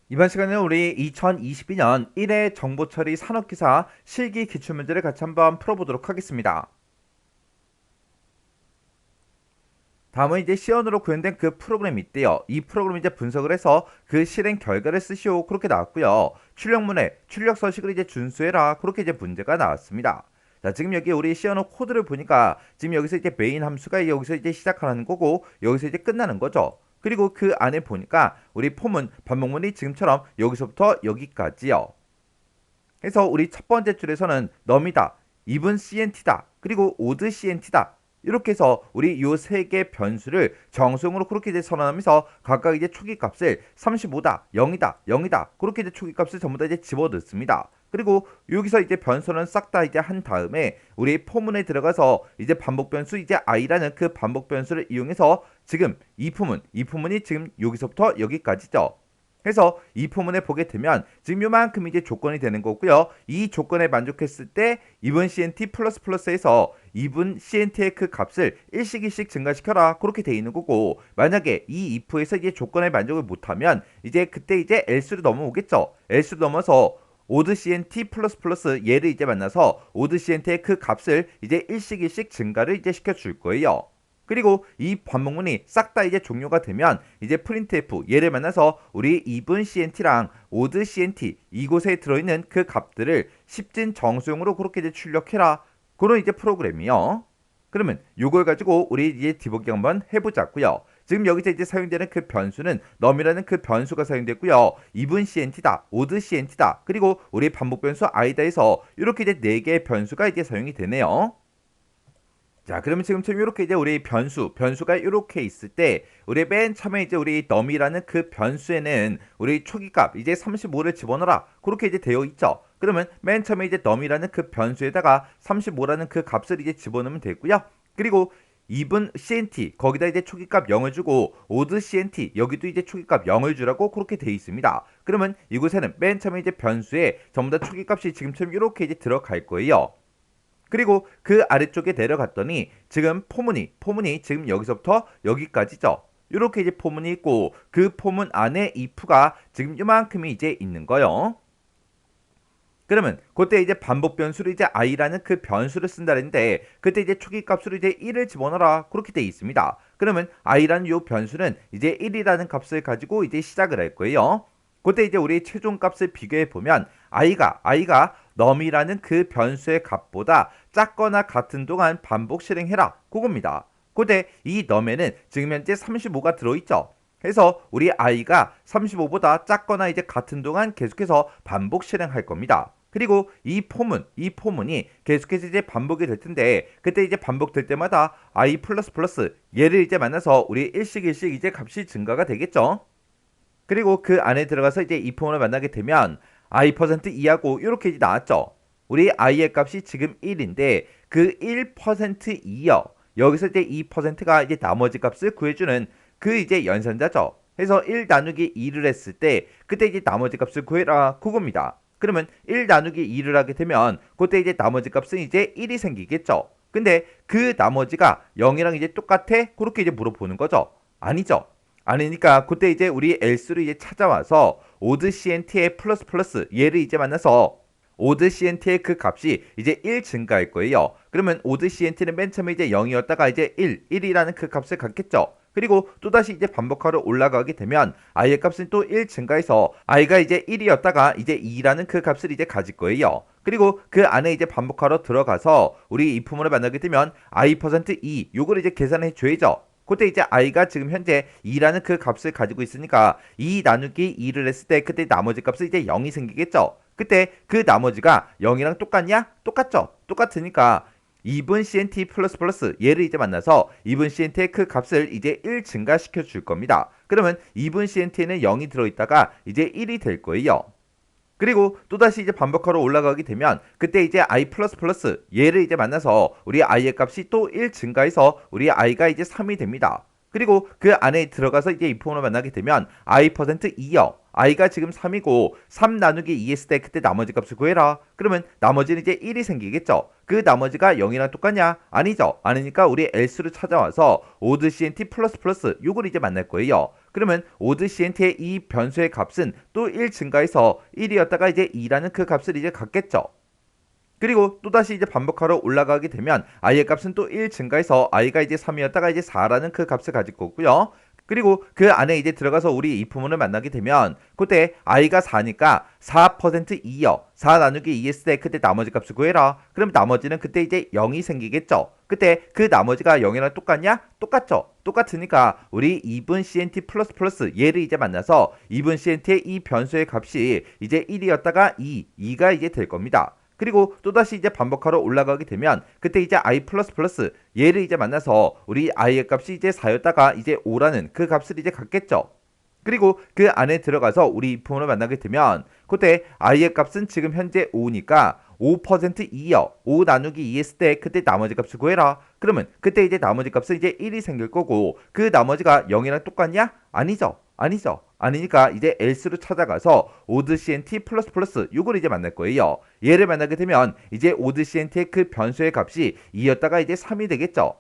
이번 시간에는 우리 2022년 1회 정보처리 산업기사 실기 기출문제를 같이 한번 풀어보도록 하겠습니다. 다음은 이제 C언으로 구현된 그 프로그램이 있대요. 이 프로그램 이제 분석을 해서 그 실행 결과를 쓰시오. 그렇게 나왔고요. 출력문에 출력 서식을 이제 준수해라. 그렇게 이제 문제가 나왔습니다. 자, 지금 여기 우리 C언어 코드를 보니까 지금 여기서 이제 메인 함수가 여기서 이제 시작하는 거고 여기서 이제 끝나는 거죠. 그리고 그 안에 보니까 우리 폼은 반복문이 지금처럼 여기서부터 여기까지요. 그래서 우리 첫 번째 줄에서는 넘이다, even CNT다, 그리고 odd CNT다. 이렇게 해서 우리 요 세 개 변수를 정수용으로 그렇게 이제 선언하면서 각각 이제 초기 값을 35다, 0이다, 0이다. 그렇게 이제 초기 값을 전부 다 이제 집어넣습니다. 그리고 여기서 이제 변수는 싹 다 이제 한 다음에 우리 포문에 들어가서 이제 반복 변수 이제 i라는 그 반복 변수를 이용해서 지금 이 포문이 지금 여기서부터 여기까지죠. 그래서 이 포문에 보게 되면 지금 요만큼 이제 조건이 되는 거고요. 이 조건에 만족했을 때 2분 CNT 플러스 플러스에서 2분 CNT의 그 값을 1씩 1씩 증가시켜라. 그렇게 돼 있는 거고 만약에 이 if에서 이제 조건에 만족을 못하면 이제 그때 이제 else로 넘어오겠죠. else로 넘어서 오드 CNT 플러스 플러스 얘를 이제 만나서 오드 CNT의 그 값을 이제 1씩 1씩 증가를 이제 시켜줄 거예요. 그리고 이 반복문이 싹 다 이제 종료가 되면 이제 printf 얘를 만나서 우리 even CNT랑 odd CNT 이곳에 들어있는 그 값들을 10진 정수용으로 그렇게 이제 출력해라. 그런 이제 프로그램이요. 그러면 이걸 가지고 우리 이제 디버깅 한번 해보자고요. 지금 여기서 이제 사용되는 그 변수는 num이라는 그 변수가 사용됐고요. even CNT다, odd CNT다, 그리고 우리 반복 변수 i다에서 이렇게 이제 네 개의 변수가 이제 사용이 되네요. 자, 그러면 지금처럼 이렇게 이제 우리 변수가 이렇게 있을 때, 우리 맨 처음에 이제 우리 num이라는 그 변수에는 우리 초기값 이제 35를 집어넣어라. 그렇게 이제 되어 있죠. 그러면 맨 처음에 이제 num이라는 그 변수에다가 35라는 그 값을 이제 집어넣으면 되고요. 그리고 2분 CNT 거기다 이제 초기값 0을 주고 odd CNT 여기도 이제 초기값 0을 주라고 그렇게 되어 있습니다. 그러면 이곳에는 맨 처음에 이제 변수에 전부 다 초기값이 지금처럼 이렇게 이제 들어갈 거예요. 그리고 그 아래쪽에 내려갔더니 지금 포문이 지금 여기서부터 여기까지죠. 이렇게 이제 포문이 있고 그 포문 안에 if가 지금 이만큼이 이제 있는 거요. 그러면 그때 이제 반복 변수를 이제 i라는 그 변수를 쓴다는데 그때 이제 초기 값으로 이제 1을 집어넣어라 그렇게 돼 있습니다. 그러면 i라는 요 변수는 이제 1이라는 값을 가지고 이제 시작을 할 거예요. 그때 이제 우리 최종 값을 비교해 보면 i가 num이라는 그 변수의 값보다 작거나 같은 동안 반복 실행해라 그겁니다. 그때 이 num에는 지금 현재 35가 들어있죠. 그래서 우리 i가 35보다 작거나 이제 같은 동안 계속해서 반복 실행할 겁니다. 그리고 이 포문이 계속해서 이제 반복이 될 텐데 그때 이제 반복될 때마다 i 플러스 플러스 얘를 이제 만나서 우리 일씩 이제 값이 증가가 되겠죠. 그리고 그 안에 들어가서 이제 이 포문을 만나게 되면 i%2하고 이렇게 이제 나왔죠. 우리 i의 값이 지금 1인데 그 1%이요. 여기서 이제 2%가 이제 나머지 값을 구해주는 그 이제 연산자죠. 그래서 1 나누기 2를 했을 때 그때 이제 나머지 값을 구해라 그겁니다. 그러면 1 나누기 2를 하게 되면 그때 이제 나머지 값은 이제 1이 생기겠죠. 근데 그 나머지가 0이랑 이제 똑같아? 그렇게 이제 물어보는 거죠. 아니죠. 아니니까 그때 이제 우리 else를 이제 찾아와서 odd CNT의 플러스 플러스 얘를 이제 만나서 odd CNT의 그 값이 이제 1 증가할 거예요. 그러면 odd CNT는 맨 처음에 이제 0이었다가 이제 1이라는 그 값을 갖겠죠. 그리고 또다시 이제 반복하러 올라가게 되면 i의 값은 또 1 증가해서 i가 이제 1이었다가 이제 2라는 그 값을 이제 가질 거예요. 그리고 그 안에 이제 반복하러 들어가서 우리 이 품을 만나게 되면 i%2 요걸 이제 계산해 줘야죠. 그때 이제 i가 지금 현재 2라는 그 값을 가지고 있으니까 2 나누기 2를 했을 때 그때 나머지 값은 이제 0이 생기겠죠. 그때 그 나머지가 0이랑 똑같냐? 똑같죠. 똑같으니까 2분 CNT 플러스 플러스 얘를 이제 만나서 2분 CNT의 그 값을 이제 1 증가시켜 줄 겁니다. 그러면 2분 CNT에는 0이 들어있다가 이제 1이 될 거예요. 그리고 또다시 이제 반복하러 올라가게 되면 그때 이제 i 플러스 플러스 얘를 이제 만나서 우리 i의 값이 또 1 증가해서 우리 i가 이제 3이 됩니다. 그리고 그 안에 들어가서 이제 이 폼으로 만나게 되면 i%2요. i가 지금 3이고 3 나누기 2 했을 때 그때 나머지 값을 구해라. 그러면 나머지는 이제 1이 생기겠죠. 그 나머지가 0이랑 똑같냐? 아니죠. 아니니까 우리 else로 찾아와서 odd cnt 플러스 플러스 요걸 이제 만날 거예요. 그러면 odd cnt의 이 변수의 값은 또 1 증가해서 1이었다가 이제 2라는 그 값을 이제 갖겠죠. 그리고 또다시 이제 반복하러 올라가게 되면 i의 값은 또 1 증가해서 i가 이제 3이었다가 이제 4라는 그 값을 가질 거고요. 그리고 그 안에 이제 들어가서 우리 이 부분을 만나게 되면 그때 i가 4니까 4% 2요. 4 나누기 2 했을 때 그때 나머지 값을 구해라. 그럼 나머지는 그때 이제 0이 생기겠죠. 그때 그 나머지가 0이랑 똑같냐? 똑같죠. 똑같으니까 우리 2분 cnt 플러스 플러스 얘를 이제 만나서 2분 cnt의 이 변수의 값이 이제 1이었다가 2가 이제 될 겁니다. 그리고 또다시 이제 반복하러 올라가게 되면 그때 이제 i 플러스 플러스 얘를 이제 만나서 우리 i의 값이 이제 4였다가 이제 5라는 그 값을 이제 갖겠죠. 그리고 그 안에 들어가서 우리 이 부분을 만나게 되면 그때 i의 값은 지금 현재 5니까 5% 2요. 5 나누기 2 했을 때 그때 나머지 값을 구해라. 그러면 그때 이제 나머지 값은 이제 1이 생길 거고 그 나머지가 0이랑 똑같냐? 아니죠. 아니죠. 아니니까 이제 else로 찾아가서 odd cnt 플러스 플러스 요걸 이제 만날 거예요. 얘를 만나게 되면 이제 odd cnt의 그 변수의 값이 2였다가 이제 3이 되겠죠.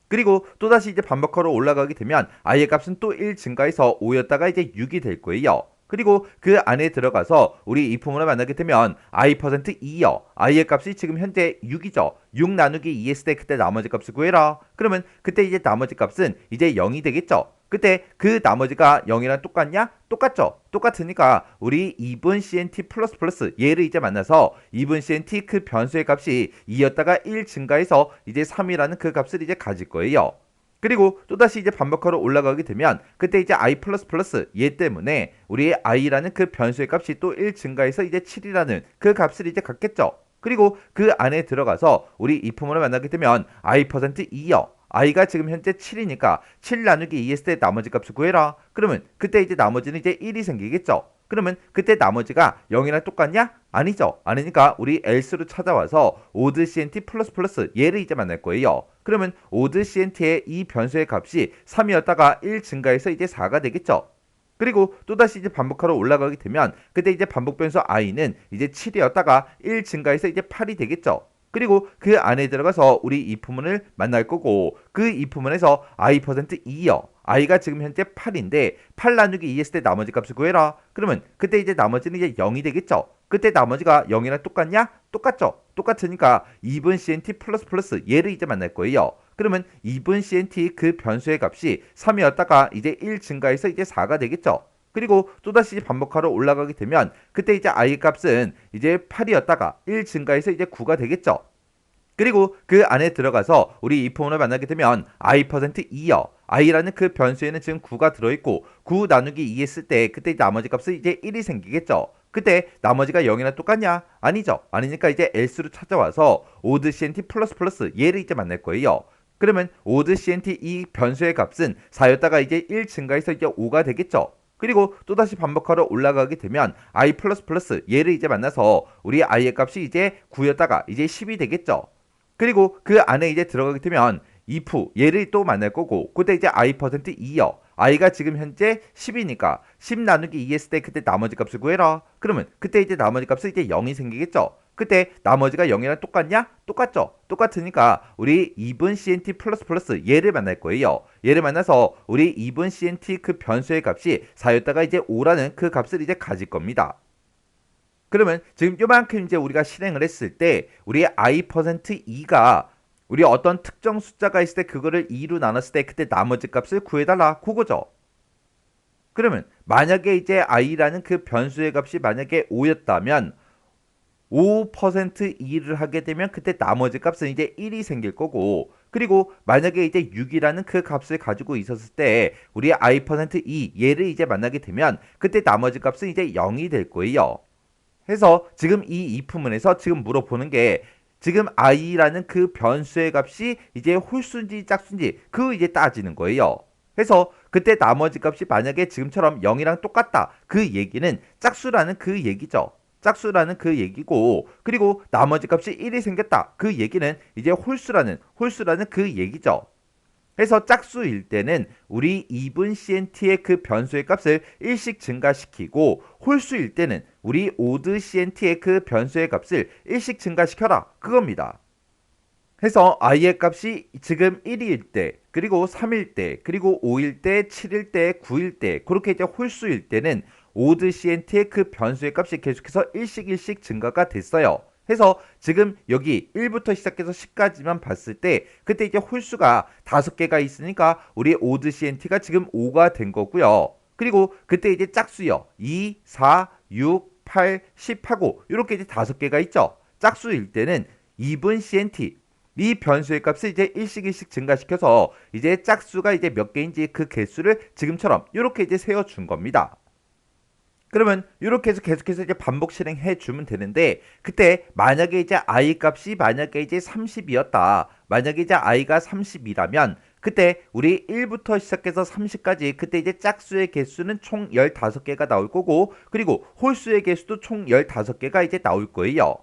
그리고 또다시 이제 반복하러 올라가게 되면 i의 값은 또 1 증가해서 5였다가 이제 6이 될 거예요. 그리고 그 안에 들어가서 우리 이 부분을 만나게 되면 i%2요. i의 값이 지금 현재 6이죠. 6 나누기 2 했을 때 그때 나머지 값을 구해라. 그러면 그때 이제 나머지 값은 이제 0이 되겠죠. 그때 그 나머지가 0이랑 똑같냐? 똑같죠. 똑같으니까 우리 2분 cnt 플러스 플러스 얘를 이제 만나서 2분 cnt 그 변수의 값이 2였다가 1 증가해서 이제 3이라는 그 값을 이제 가질 거예요. 그리고 또다시 이제 반복하러 올라가게 되면 그때 이제 i 플러스 플러스 얘 때문에 우리 i라는 그 변수의 값이 또 1 증가해서 이제 7이라는 그 값을 이제 갖겠죠. 그리고 그 안에 들어가서 우리 이 부분을 만나게 되면 i%2요. i가 지금 현재 7이니까 7 나누기 2 했을 때 나머지 값을 구해라. 그러면 그때 이제 나머지는 이제 1이 생기겠죠. 그러면 그때 나머지가 0이랑 똑같냐? 아니죠. 아니니까 우리 else로 찾아와서 odd cnt 플러스 플러스 얘를 이제 만날 거예요. 그러면 odd cent의 이 변수의 값이 3이었다가 1 증가해서 이제 4가 되겠죠. 그리고 또다시 이제 반복하러 올라가게 되면 그때 이제 반복 변수 i는 이제 7이었다가 1 증가해서 이제 8이 되겠죠. 그리고 그 안에 들어가서 우리 이 부분을 만날 거고 그 이 부분에서 i%2요. i가 지금 현재 8인데 8 나누기 2 했을 때 나머지 값을 구해라. 그러면 그때 이제 나머지는 이제 0이 되겠죠. 그때 나머지가 0이랑 똑같냐? 똑같죠. 똑같으니까 2분 cnt 플러스 플러스 얘를 이제 만날 거예요. 그러면 2분 cnt 그 변수의 값이 3이었다가 이제 1 증가해서 이제 4가 되겠죠. 그리고 또다시 반복하러 올라가게 되면 그때 이제 i 값은 이제 8이었다가 1 증가해서 이제 9가 되겠죠. 그리고 그 안에 들어가서 우리 이 부분을 만나게 되면 i%2요. i라는 그 변수에는 지금 9가 들어있고 9 나누기 2 했을 때 그때 나머지 값은 이제 1이 생기겠죠. 그때 나머지가 0이랑 똑같냐? 아니죠. 아니니까 이제 else로 찾아와서 odd cnt 플러스 플러스 얘를 이제 만날 거예요. 그러면 odd cnt 이 변수의 값은 4였다가 이제 1 증가해서 이제 5가 되겠죠. 그리고 또다시 반복하러 올라가게 되면 i 플러스 플러스 얘를 이제 만나서 우리 i의 값이 이제 9였다가 이제 10이 되겠죠. 그리고 그 안에 이제 들어가게 되면 if 얘를 또 만날 거고 그때 이제 i%2요. i가 지금 현재 10이니까 10 나누기 2 했을 때 그때 나머지 값을 구해라. 그러면 그때 이제 나머지 값은 이제 0이 생기겠죠. 그때 나머지가 0이랑 똑같냐? 똑같죠. 똑같으니까 우리 2분 cnt 플러스 플러스 얘를 만날 거예요. 얘를 만나서 우리 2분 cnt 그 변수의 값이 4였다가 이제 5라는 그 값을 이제 가질 겁니다. 그러면 지금 요만큼 이제 우리가 실행을 했을 때 우리 i%2가 우리 어떤 특정 숫자가 있을 때 그거를 2로 나눴을 때 그때 나머지 값을 구해달라 그거죠. 그러면 만약에 이제 i라는 그 변수의 값이 만약에 5였다면 5%2를 하게 되면 그때 나머지 값은 이제 1이 생길 거고 그리고 만약에 이제 6이라는 그 값을 가지고 있었을 때 우리 i%2 얘를 이제 만나게 되면 그때 나머지 값은 이제 0이 될 거예요. 해서 지금 이 if문에서 지금 물어보는 게 지금 i라는 그 변수의 값이 이제 홀수인지 짝수인지 그 이제 따지는 거예요. 해서 그때 나머지 값이 만약에 지금처럼 0이랑 똑같다. 그 얘기는 짝수라는 그 얘기죠. 짝수라는 그 얘기고 그리고 나머지 값이 1이 생겼다. 그 얘기는 이제 홀수라는 그 얘기죠. 해서 짝수일 때는 우리 2분 cnt의 그 변수의 값을 1씩 증가시키고 홀수일 때는 우리 오드 CNT의 그 변수의 값을 1씩 증가시켜라 그겁니다. 해서 i의 값이 지금 1일 때, 그리고 3일 때, 그리고 5일 때, 7일 때, 9일 때, 그렇게 이제 홀수일 때는 오드 CNT의 그 변수의 값이 계속해서 1씩 증가가 됐어요. 해서 지금 여기 1부터 시작해서 10까지만 봤을 때 그때 이제 홀수가 5개가 있으니까 우리 오드 CNT가 지금 5가 된 거고요. 그리고 그때 이제 짝수요. 2, 4, 6, 8, 10 하고 이렇게 이제 5개가 있죠. 짝수일 때는 2분 CNT 이 변수의 값을 이제 1씩 증가시켜서 이제 짝수가 이제 몇 개인지 그 개수를 지금처럼 이렇게 이제 세워준 겁니다. 그러면 이렇게 해서 계속해서 이제 반복 실행해 주면 되는데 그때 만약에 이제 i 값이 만약에 이제 30이었다. 만약에 이제 i가 30이라면 그때 우리 1부터 시작해서 30까지 그때 이제 짝수의 개수는 총 15개가 나올 거고 그리고 홀수의 개수도 총 15개가 이제 나올 거예요.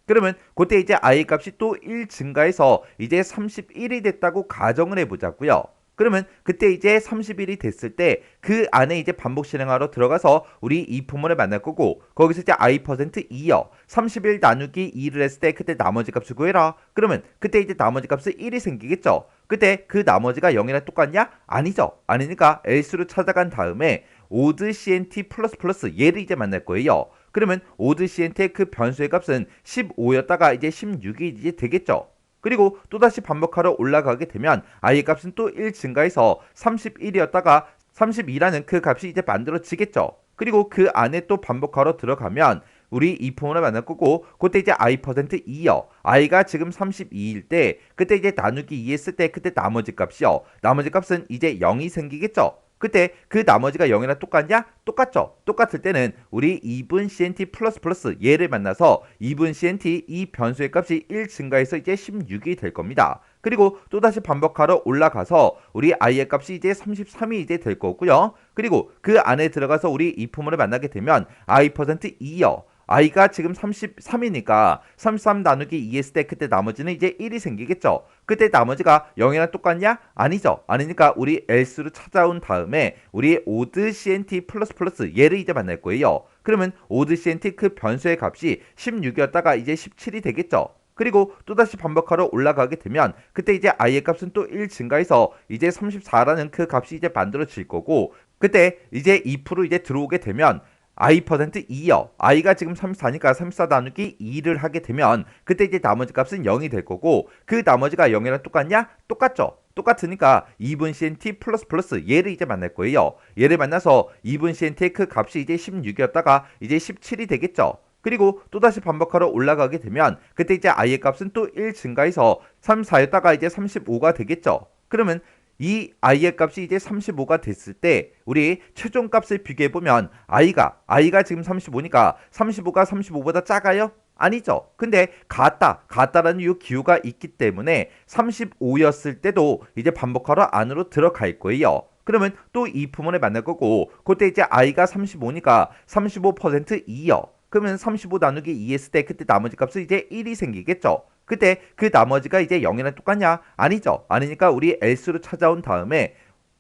그러면 그때 이제 i 값이 또 1 증가해서 이제 31이 됐다고 가정을 해보자고요. 그러면 그때 이제 31이 됐을 때 그 안에 이제 반복 실행하러 들어가서 우리 이 부문을 만날 거고 거기서 이제 i%2요. 31 나누기 2를 했을 때 그때 나머지 값을 구해라. 그러면 그때 이제 나머지 값은 1이 생기겠죠. 그때 그 나머지가 0이랑 똑같냐? 아니죠. 아니니까 else로 찾아간 다음에 오드 CNT 플러스 얘를 이제 만날 거예요. 그러면 오드 CNT의 그 변수의 값은 15였다가 이제 16이 이제 되겠죠. 그리고 또다시 반복하러 올라가게 되면 i의 값은 또 1 증가해서 31이었다가 32라는 그 값이 이제 만들어지겠죠. 그리고 그 안에 또 반복하러 들어가면 우리 이 부분을 만날 거고 그때 이제 i%2요. i가 지금 32일 때 그때 이제 나누기 2 했을 때 그때 나머지 값이요. 나머지 값은 이제 0이 생기겠죠. 그때 그 나머지가 0이랑 똑같냐? 똑같죠. 똑같을 때는 우리 2분 CNT 플러스 얘를 만나서 2분 CNT 이 변수의 값이 1 증가해서 이제 16이 될 겁니다. 그리고 또다시 반복하러 올라가서 우리 i의 값이 이제 33이 이제 될 거고요. 그리고 그 안에 들어가서 우리 이 부분을 만나게 되면 i%2요. i가 지금 33이니까 33 나누기 2 했을 때 그때 나머지는 이제 1이 생기겠죠. 그때 나머지가 0이랑 똑같냐? 아니죠. 아니니까 우리 else로 찾아온 다음에 우리 오드 CNT 플러스 얘를 이제 만날 거예요. 그러면 오드 CNT 그 변수의 값이 16이었다가 이제 17이 되겠죠. 그리고 또다시 반복하러 올라가게 되면 그때 이제 i의 값은 또 1 증가해서 이제 34라는 그 값이 이제 만들어질 거고 그때 이제 2% 이제 들어오게 되면 i%2요. i가 지금 34니까 34 나누기 2를 하게 되면 그때 이제 나머지 값은 0이 될 거고 그 나머지가 0이랑 똑같냐? 똑같죠. 똑같으니까 2분 CNT 플러스 얘를 이제 만날 거예요. 얘를 만나서 2분 CNT의 그 값이 이제 16이었다가 이제 17이 되겠죠. 그리고 또다시 반복하러 올라가게 되면 그때 이제 i의 값은 또 1 증가해서 34였다가 이제 35가 되겠죠. 그러면 이 i의 값이 이제 35가 됐을 때 우리 최종 값을 비교해 보면 i가 지금 35니까 35가 35보다 작아요? 아니죠. 근데 같다라는 이 기호가 있기 때문에 35였을 때도 이제 반복하러 안으로 들어갈 거예요. 그러면 또 이 부분을 만날 거고 그때 이제 i가 35니까 35%이요. 그러면 35 나누기 2 했을 때 그때 나머지 값은 이제 1이 생기겠죠. 그때 그 나머지가 이제 0이랑 똑같냐? 아니죠. 아니니까 우리 else로 찾아온 다음에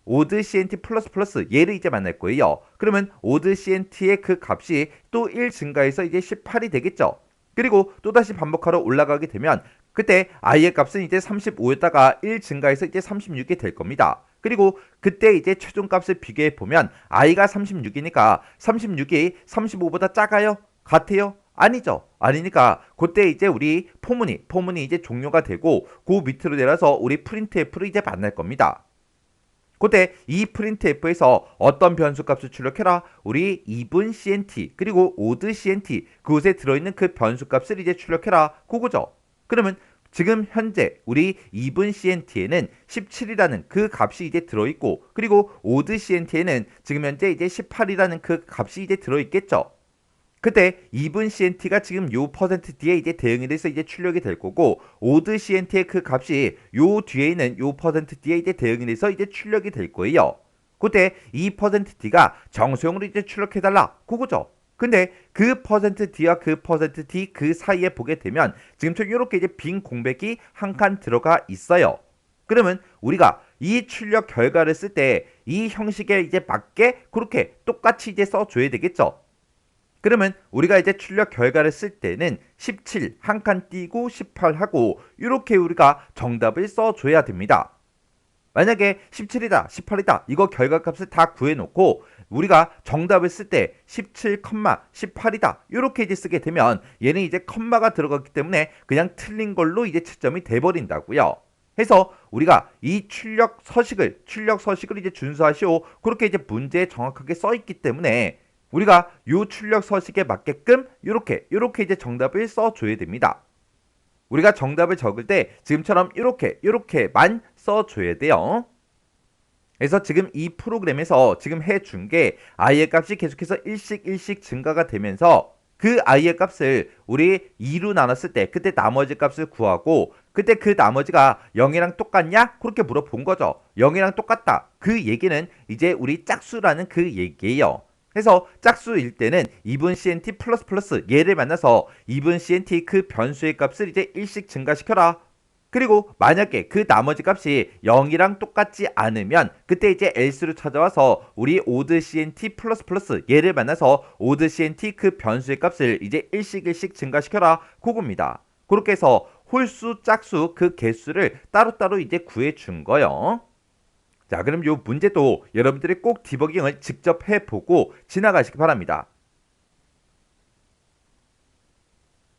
오드 CNT 플러스 얘를 이제 만날 거예요. 그러면 오드 CNT의 그 값이 또 1 증가해서 이제 18이 되겠죠. 그리고 또다시 반복하러 올라가게 되면 그때 i의 값은 이제 35였다가 1 증가해서 이제 36이 될 겁니다. 그리고 그때 이제 최종 값을 비교해 보면 i가 36이니까 36이 35보다 작아요? 같아요? 아니죠. 아니니까 그때 이제 우리 포문이 이제 종료가 되고 그 밑으로 내려서 우리 printf를 이제 만날 겁니다. 그때 이 printf에서 어떤 변수 값을 출력해라? 우리 2분 CNT 그리고 오드 CNT 그곳에 들어있는 그 변수 값을 이제 출력해라. 그거죠. 그러면 지금 현재 우리 2분 CNT에는 17이라는 그 값이 이제 들어있고 그리고 오드 CNT에는 지금 현재 이제 18이라는 그 값이 이제 들어있겠죠. 그때 2분 CNT가 지금 요 %D에 이제 대응이 돼서 이제 출력이 될 거고 오드 CNT의 그 값이 요 뒤에 있는 요 %D에 이제 대응이 돼서 이제 출력이 될 거예요. 그때 이 %D가 정수형으로 이제 출력해달라. 그거죠. 근데 그 %D와 그 %D 그 사이에 보게 되면 지금처럼 이렇게 이제 빈 공백이 한 칸 들어가 있어요. 그러면 우리가 이 출력 결과를 쓸 때 이 형식에 이제 맞게 그렇게 똑같이 이제 써줘야 되겠죠. 그러면 우리가 이제 출력 결과를 쓸 때는 17 한 칸 띄고 18 하고 이렇게 우리가 정답을 써줘야 됩니다. 만약에 17이다, 18이다 이거 결과값을 다 구해놓고 우리가 정답을 쓸 때 17, 18이다 이렇게 이제 쓰게 되면 얘는 이제 컴마가 들어갔기 때문에 그냥 틀린 걸로 이제 채점이 돼버린다고요. 해서 우리가 이 출력 서식을 이제 준수하시오 그렇게 이제 문제에 정확하게 써 있기 때문에 우리가 요 출력 서식에 맞게끔 이렇게 이제 정답을 써줘야 됩니다. 우리가 정답을 적을 때 지금처럼 이렇게만 써줘야 돼요. 그래서 지금 이 프로그램에서 지금 해준 게 i의 값이 계속해서 일씩 증가가 되면서 그 i의 값을 우리 2로 나눴을 때 그때 나머지 값을 구하고 그때 그 나머지가 0이랑 똑같냐? 그렇게 물어본 거죠. 0이랑 똑같다. 그 얘기는 이제 우리 짝수라는 그 얘기예요. 그래서 짝수일 때는 2분 cnt 플러스 얘를 만나서 2분 cnt 그 변수의 값을 이제 1씩 증가시켜라. 그리고 만약에 그 나머지 값이 0이랑 똑같지 않으면 그때 이제 else로 찾아와서 우리 odd cnt 플러스 얘를 만나서 odd cnt 그 변수의 값을 이제 1씩 증가시켜라. 그겁니다. 그렇게 해서 홀수, 짝수 그 개수를 따로따로 이제 구해준 거예요. 자, 그럼 요 문제도 여러분들이 꼭 디버깅을 직접 해보고 지나가시기 바랍니다.